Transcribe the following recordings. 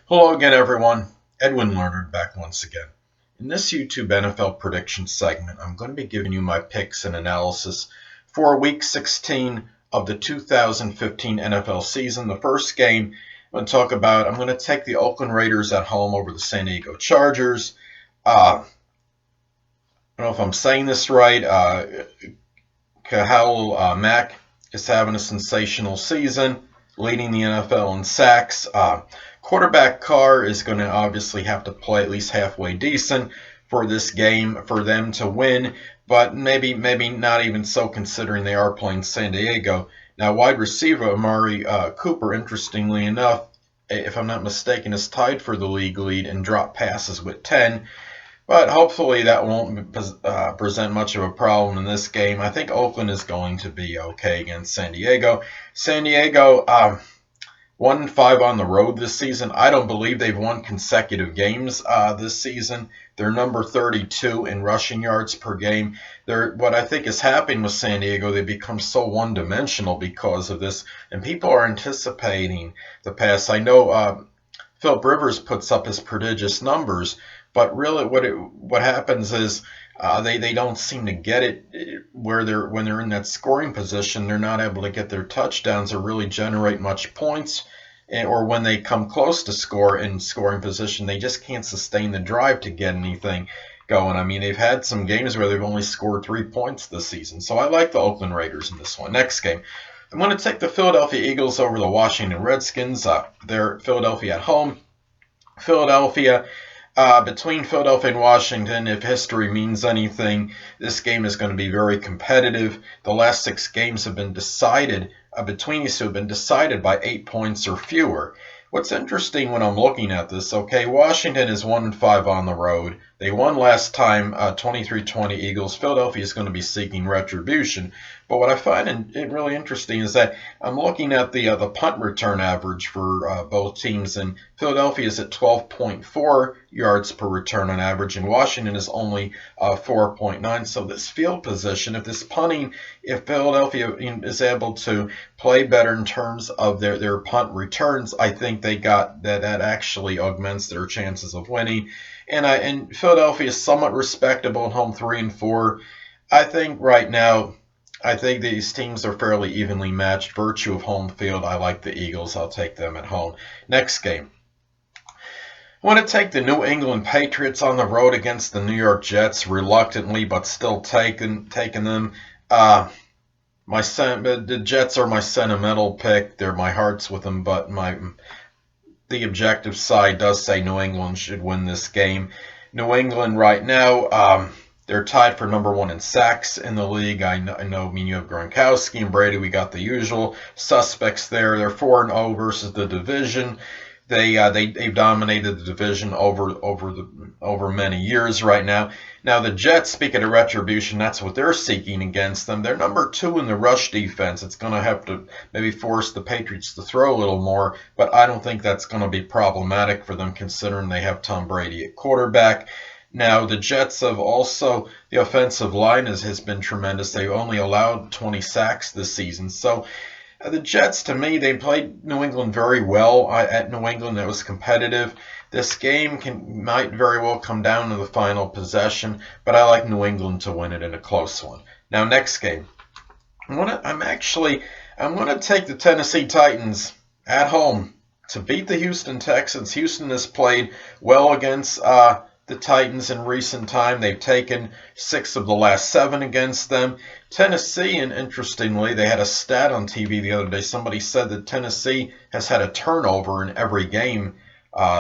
Hello again, everyone. Edwin Learnard back once again. In this YouTube NFL prediction segment, I'm going to be giving you my picks and analysis for Week 16 of the 2015 NFL season. The first game I'm going to take the Oakland Raiders at home over the San Diego Chargers. I don't know if I'm saying this right. Khalil Mack is having a sensational season, leading the NFL in sacks. Quarterback Carr is going to obviously have to play at least halfway decent for this game for them to win, but maybe not even so considering they are playing San Diego. Now, wide receiver Amari Cooper, interestingly enough, if I'm not mistaken, is tied for the league lead in drop passes with 10. But hopefully that won't present much of a problem in this game. I think Oakland is going to be okay against San Diego. San Diego, 1-5 on the road this season. I don't believe they've won consecutive games this season. They're number 32 in rushing yards per game. What I think is happening with San Diego, they become so one-dimensional because of this, and people are anticipating the pass. I know Philip Rivers puts up his prodigious numbers, but really what happens is they don't seem to get it when they're in that scoring position. They're not able to get their touchdowns or really generate much points, or when they come close to score in scoring position, they just can't sustain the drive to get anything going. I mean, they've had some games where they've only scored 3 points this season. So I like the Oakland Raiders in this one. Next game, I'm going to take the Philadelphia Eagles over the Washington Redskins. They're Philadelphia at home. Philadelphia. Between Philadelphia and Washington, if history means anything, this game is going to be very competitive. The last 6 games have been decided, between these two have been decided by 8 points or fewer. What's interesting when I'm looking at this, okay, Washington is 1-5 on the road. They won last time, 23-20 Eagles. Philadelphia is going to be seeking retribution. But what I find really interesting is that I'm looking at the punt return average for both teams, and Philadelphia is at 12.4 yards per return on average, and Washington is only 4.9. So this field position, if Philadelphia is able to play better in terms of their punt returns, I think they got that actually augments their chances of winning. And Philadelphia is somewhat respectable at home, 3-4. I think right now, I think these teams are fairly evenly matched. Virtue of home field, I like the Eagles. I'll take them at home. Next game, I want to take the New England Patriots on the road against the New York Jets, reluctantly, but still taking them. The Jets are my sentimental pick. They're my heart's with them, but the objective side does say New England should win this game. New England right now, they're tied for number 1 in sacks in the league. I know. You have Gronkowski and Brady. We got the usual suspects there. They're 4-0 versus the division. They've dominated the division over many years right now. Now the Jets, speaking of retribution, that's what they're seeking against them. They're number 2 in the rush defense. It's going to have to maybe force the Patriots to throw a little more, but I don't think that's going to be problematic for them considering they have Tom Brady at quarterback. Now, the Jets have also, the offensive line has been tremendous. They've only allowed 20 sacks this season. So the Jets, to me, they played New England very well at New England. That was competitive. This game might very well come down to the final possession, but I like New England to win it in a close one. Now, next game, I'm going to take the Tennessee Titans at home to beat the Houston Texans. Houston has played well against the Titans in recent time. They've taken 6 of the last 7 against them. Tennessee, and interestingly, they had a stat on TV the other day. Somebody said that Tennessee has had a turnover in every game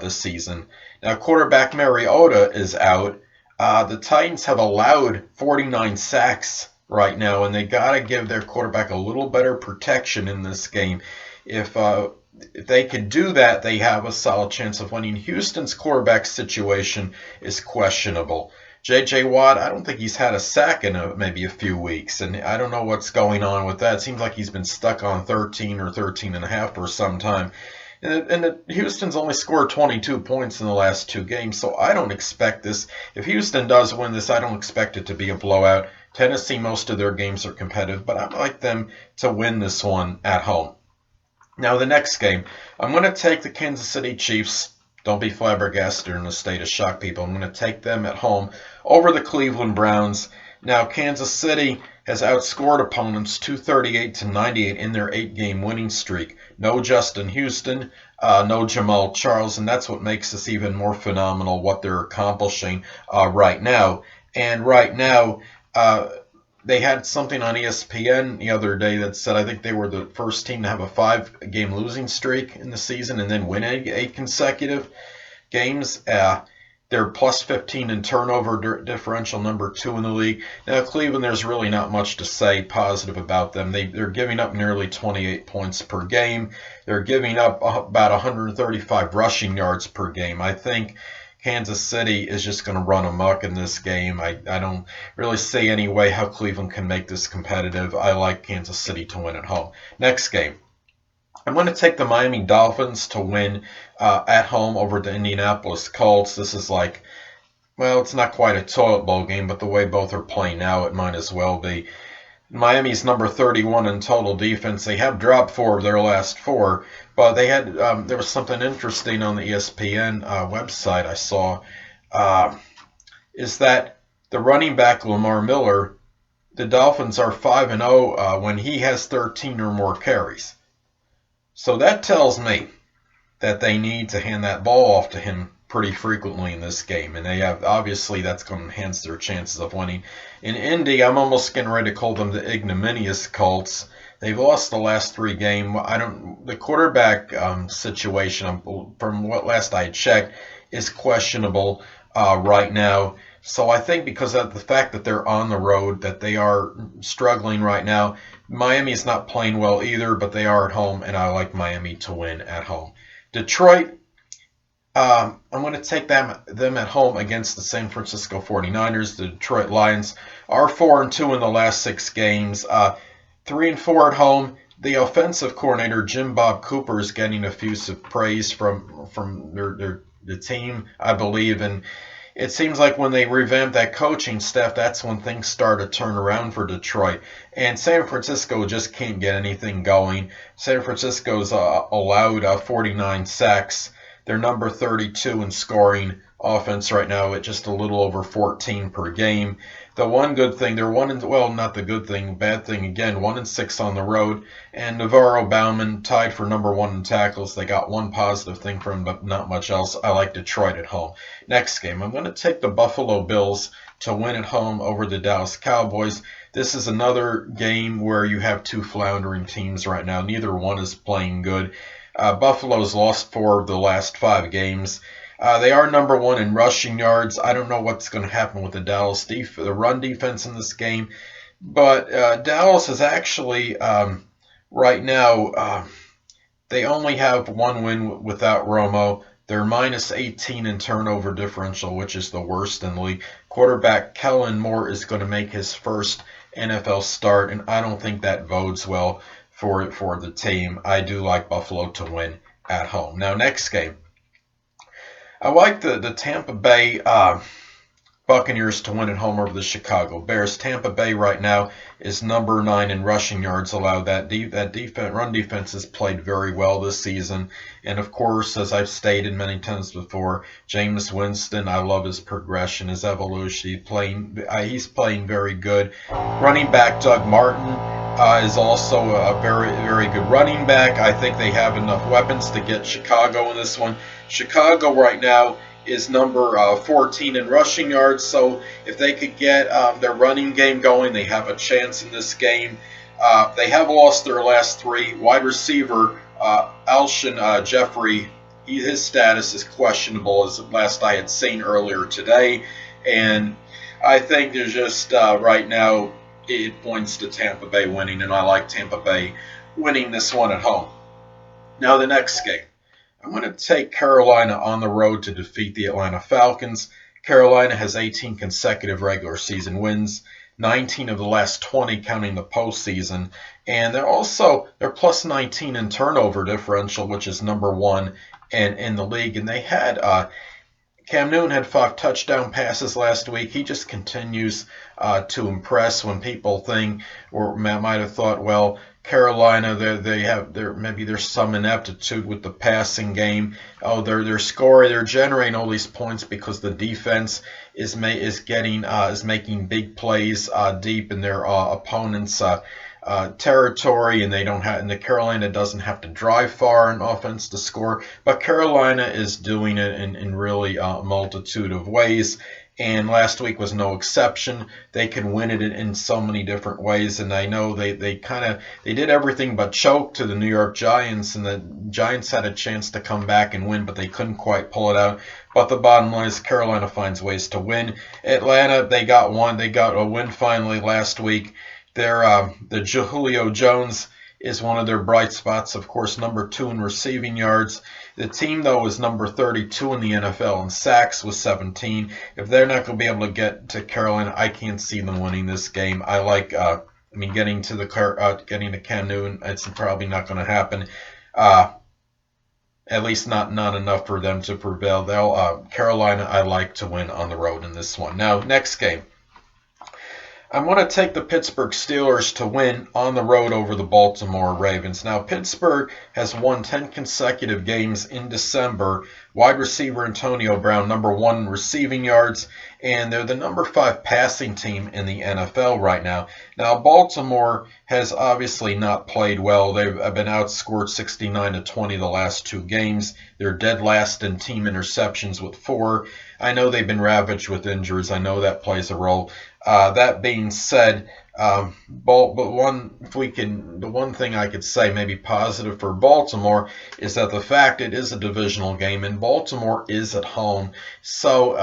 this season. Now, quarterback Mariota is out. The Titans have allowed 49 sacks right now, and they got to give their quarterback a little better protection in this game. If they could do that, they have a solid chance of winning. Houston's quarterback situation is questionable. J.J. Watt, I don't think he's had a sack in maybe a few weeks, and I don't know what's going on with that. It seems like he's been stuck on 13 or 13.5 for some time. And Houston's only scored 22 points in the last 2 games, so I don't expect this. If Houston does win this, I don't expect it to be a blowout. Tennessee, most of their games are competitive, but I'd like them to win this one at home. Now, the next game, I'm going to take the Kansas City Chiefs Don't be flabbergasted in a state of shock, people. I'm going to take them at home over the Cleveland Browns. Now, Kansas City has outscored opponents 238-98 in their 8-game winning streak. No Justin Houston, no Jamal Charles, and that's what makes this even more phenomenal, what they're accomplishing right now. And right now, they had something on ESPN the other day that said I think they were the first team to have a 5-game losing streak in the season and then win 8 consecutive games. They're plus 15 in turnover differential, number 2 in the league. Now, Cleveland, there's really not much to say positive about them. They're giving up nearly 28 points per game. They're giving up about 135 rushing yards per game. I think Kansas City is just going to run amok in this game. I don't really see any way how Cleveland can make this competitive. I like Kansas City to win at home. Next game. I'm going to take the Miami Dolphins to win at home over the Indianapolis Colts. This is like, well, it's not quite a toilet bowl game, but the way both are playing now, it might as well be. Miami's number 31 in total defense. They have dropped 4 of their last 4, but they had there was something interesting on the ESPN website I saw, is that the running back Lamar Miller, the Dolphins are 5-0 when he has 13 or more carries. So that tells me that they need to hand that ball off to him pretty frequently in this game, and they have, obviously that's going to enhance their chances of winning. In Indy, I'm almost getting ready to call them the ignominious Colts. They've lost the last 3 games. The quarterback situation, from what last I checked, is questionable right now. So I think because of the fact that they're on the road, that they are struggling right now. Miami's not playing well either, but they are at home, and I like Miami to win at home. Detroit, I'm going to take them at home against the San Francisco 49ers. The Detroit Lions are 4-2 in the last 6 games, 3-4 at home. The offensive coordinator, Jim Bob Cooper, is getting effusive praise from the team, I believe, and it seems like when they revamped that coaching staff, that's when things start to turn around for Detroit. And San Francisco just can't get anything going. San Francisco's allowed 49 sacks. They're number 32 in scoring offense right now at just a little over 14 per game. The one good thing, they're not the good thing, bad thing again, 1-6 on the road. And Navarro Bowman tied for number 1 in tackles. They got one positive thing from him, but not much else. I like Detroit at home. Next game, I'm going to take the Buffalo Bills to win at home over the Dallas Cowboys. This is another game where you have 2 floundering teams right now. Neither one is playing good. Buffalo's lost 4 of the last 5 games. They are number 1 in rushing yards. I don't know what's going to happen with the Dallas the run defense in this game, but Dallas is actually right now they only have 1 win without Romo. They're minus 18 in turnover differential, which is the worst in the league. Quarterback Kellen Moore is going to make his first NFL start, and I don't think that bodes well for the team. I do like Buffalo to win at home. Now, next game. I like the Tampa Bay Buccaneers to win at home over the Chicago Bears. Tampa Bay right now is number 9 in rushing yards allowed. That run defense has played very well this season. And of course, as I've stated many times before, Jameis Winston, I love his progression, his evolution. He's playing very good. Running back Doug Martin is also a very, very good running back. I think they have enough weapons to get Chicago in this one. Chicago right now is number 14 in rushing yards, so if they could get their running game going, they have a chance in this game. They have lost their last 3. Wide receiver Alshon Jeffrey, his status is questionable, as last I had seen earlier today, and I think there's just right now it points to Tampa Bay winning, and I like Tampa Bay winning this one at home. Now the next game. I'm going to take Carolina on the road to defeat the Atlanta Falcons. Carolina has 18 consecutive regular season wins, 19 of the last 20 counting the postseason, and they're plus 19 in turnover differential, which is number 1 in the league. And they had Cam Newton had 5 touchdown passes last week. He just continues to impress when people think or might have thought, well, Carolina, maybe there's some ineptitude with the passing game. Oh, they're scoring, they're generating all these points because the defense is making big plays deep in their opponents' territory, and and the Carolina doesn't have to drive far in offense to score. But Carolina is doing it in really a multitude of ways. And last week was no exception. They can win it in so many different ways, and I know they did everything but choke to the New York Giants, and the Giants had a chance to come back and win, but they couldn't quite pull it out. But the bottom line is Carolina finds ways to win. Atlanta, they got a win finally last week. The Julio Jones is one of their bright spots, of course, number 2 in receiving yards. The team, though, is number 32 in the NFL in sacks with 17. If they're not going to be able to get to Carolina, I can't see them winning this game. I like, getting to Cam Newton, it's probably not going to happen. At least not enough for them to prevail. Carolina, I like to win on the road in this one. Now, next game. I'm going to take the Pittsburgh Steelers to win on the road over the Baltimore Ravens. Now, Pittsburgh has won 10 consecutive games in December. Wide receiver Antonio Brown, number 1 in receiving yards, and they're the number 5 passing team in the NFL right now. Now, Baltimore has obviously not played well. They've been outscored 69-20 the last 2 games. They're dead last in team interceptions with 4. I know they've been ravaged with injuries. I know that plays a role. That being said, the one thing I could say maybe positive for Baltimore is that the fact it is a divisional game and Baltimore is at home. So,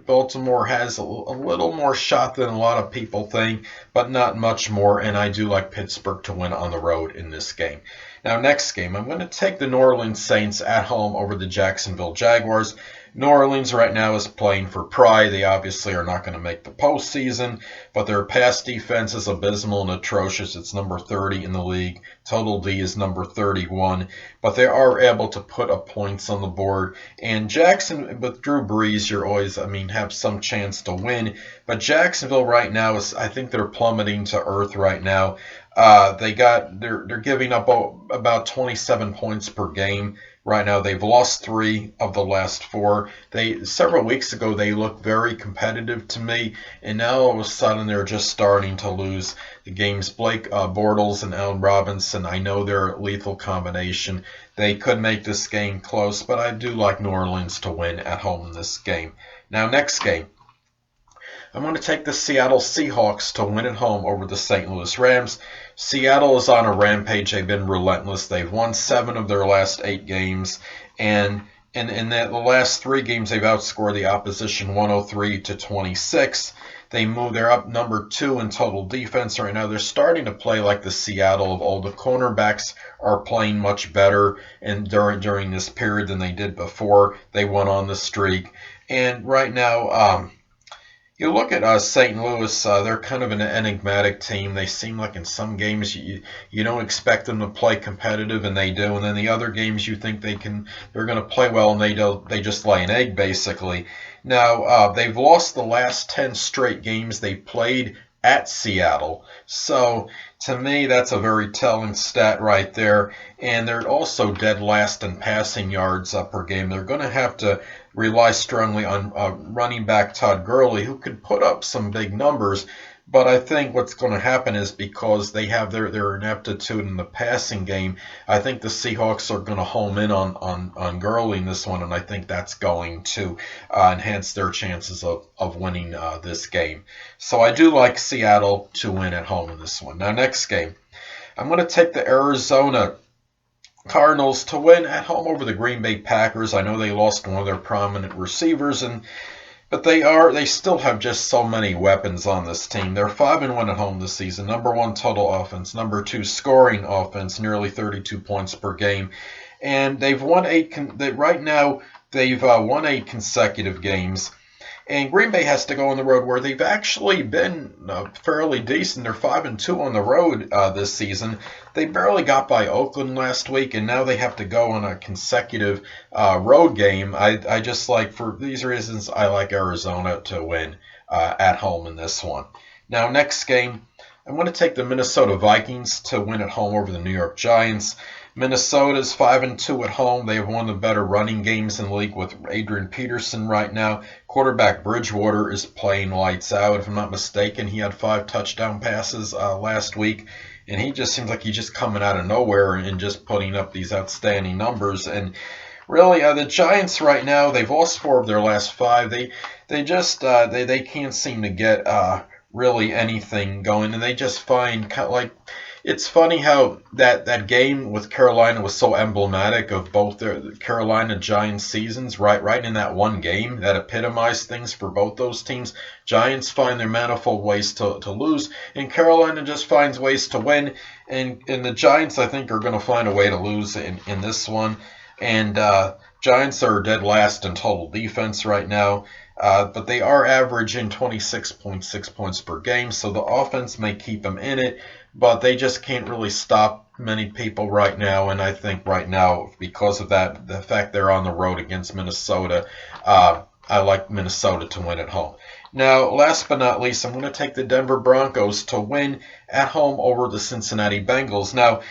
Baltimore has a little more shot than a lot of people think, but not much more, and I do like Pittsburgh to win on the road in this game. Now, next game, I'm going to take the New Orleans Saints at home over the Jacksonville Jaguars. New Orleans right now is playing for pride. They obviously are not going to make the postseason, but their pass defense is abysmal and atrocious. It's number 30 in the league. Total D is number 31, but they are able to put up points on the board. And Jackson, with Drew Brees, you're always, have some chance to win. But Jacksonville right now I think they're plummeting to earth right now. They're giving up about 27 points per game. Right now, they've lost 3 of the last 4. Several weeks ago, they looked very competitive to me, and now all of a sudden they're just starting to lose the games. Blake Bortles and Allen Robinson, I know they're a lethal combination. They could make this game close, but I do like New Orleans to win at home in this game. Now, next game. I'm going to take the Seattle Seahawks to win at home over the St. Louis Rams. Seattle is on a rampage. They've been relentless. They've won 7 of their last 8 games. And in the last 3 games, they've outscored the opposition 103-26. They're up number 2 in total defense right now. They're starting to play like the Seattle of old. The cornerbacks are playing much better during this period than they did before they went on the streak. And right now, you look at St. Louis, they're kind of an enigmatic team. They seem like in some games you don't expect them to play competitive, and they do. And then the other games you think they're going to play well, and they just lay an egg, basically. Now, they've lost the last 10 straight games they played at Seattle. So, to me, that's a very telling stat right there. And they're also dead last in passing yards per game. They're going to have to rely strongly on running back Todd Gurley, who could put up some big numbers. But I think what's going to happen is because they have their ineptitude in the passing game, I think the Seahawks are going to home in on Gurley in this one, and I think that's going to enhance their chances of winning this game. So I do like Seattle to win at home in this one. Now, next game, I'm going to take the Arizona Cardinals to win at home over the Green Bay Packers. I know they lost one of their prominent receivers, but they still have just so many weapons on this team. They're 5-1 at home this season. Number 1 total offense, number 2 scoring offense, nearly 32 points per game, and they've won 8. Right now, they've won 8 consecutive games. And Green Bay has to go on the road where they've actually been fairly decent. They're 5-2 on the road this season. They barely got by Oakland last week, and now they have to go on a consecutive road game. I just like, for these reasons, I like Arizona to win at home in this one. Now, next game, I'm going to take the Minnesota Vikings to win at home over the New York Giants. Minnesota's 5-2 at home. They have one of the better running games in the league with Adrian Peterson right now. Quarterback Bridgewater is playing lights out. If I'm not mistaken, he had 5 touchdown passes last week. And he just seems like he's just coming out of nowhere and just putting up these outstanding numbers. And really, the Giants right now, they've lost 4 of their last 5. They just they can't seem to get really anything going, and they just find like it's funny how that game with Carolina was so emblematic of both the Carolina Giants seasons, right in that one game that epitomized things for both those teams. Giants find their manifold ways to lose, and Carolina just finds ways to win. And the Giants, I think, are going to find a way to lose in this one. And Giants are dead last in total defense right now. But they are averaging 26.6 points per game, so the offense may keep them in it, but they just can't really stop many people right now. And I think right now, because of that, the fact they're on the road against Minnesota, I like Minnesota to win at home. Now, last but not least, I'm going to take the Denver Broncos to win at home over the Cincinnati Bengals. Now,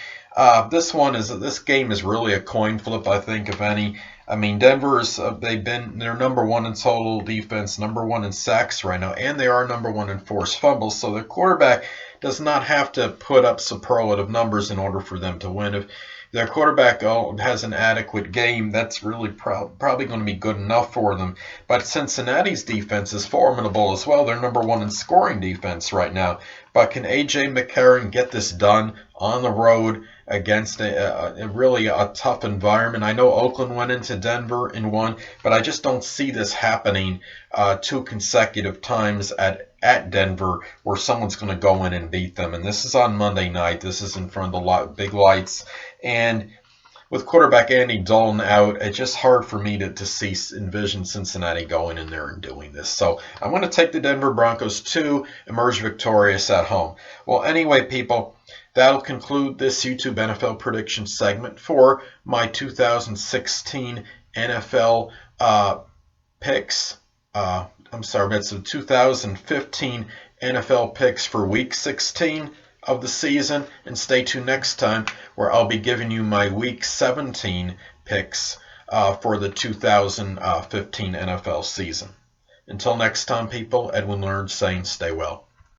this game is really a coin flip, I think, if any. I mean, Denver's they're number 1 in total defense, number 1 in sacks right now, and they are number 1 in forced fumbles. So their quarterback does not have to put up superlative numbers in order for them to win. If their quarterback has an adequate game, that's really probably going to be good enough for them. But Cincinnati's defense is formidable as well. They're number 1 in scoring defense right now. But can A.J. McCarron get this done on the road against a really tough environment? I know Oakland went into Denver and won, but I just don't see this happening 2 consecutive times at Denver where someone's going to go in and beat them. And this is on Monday night. This is in front of the big lights. And with quarterback Andy Dalton out, it's just hard for me to envision Cincinnati going in there and doing this. So I'm going to take the Denver Broncos to emerge victorious at home. Well, anyway, people, that'll conclude this YouTube NFL prediction segment for my 2016 NFL picks. That's the 2015 NFL picks for Week 16 of the season. And stay tuned next time where I'll be giving you my Week 17 picks for the 2015 NFL season. Until next time, people, Edwin Learnard saying stay well.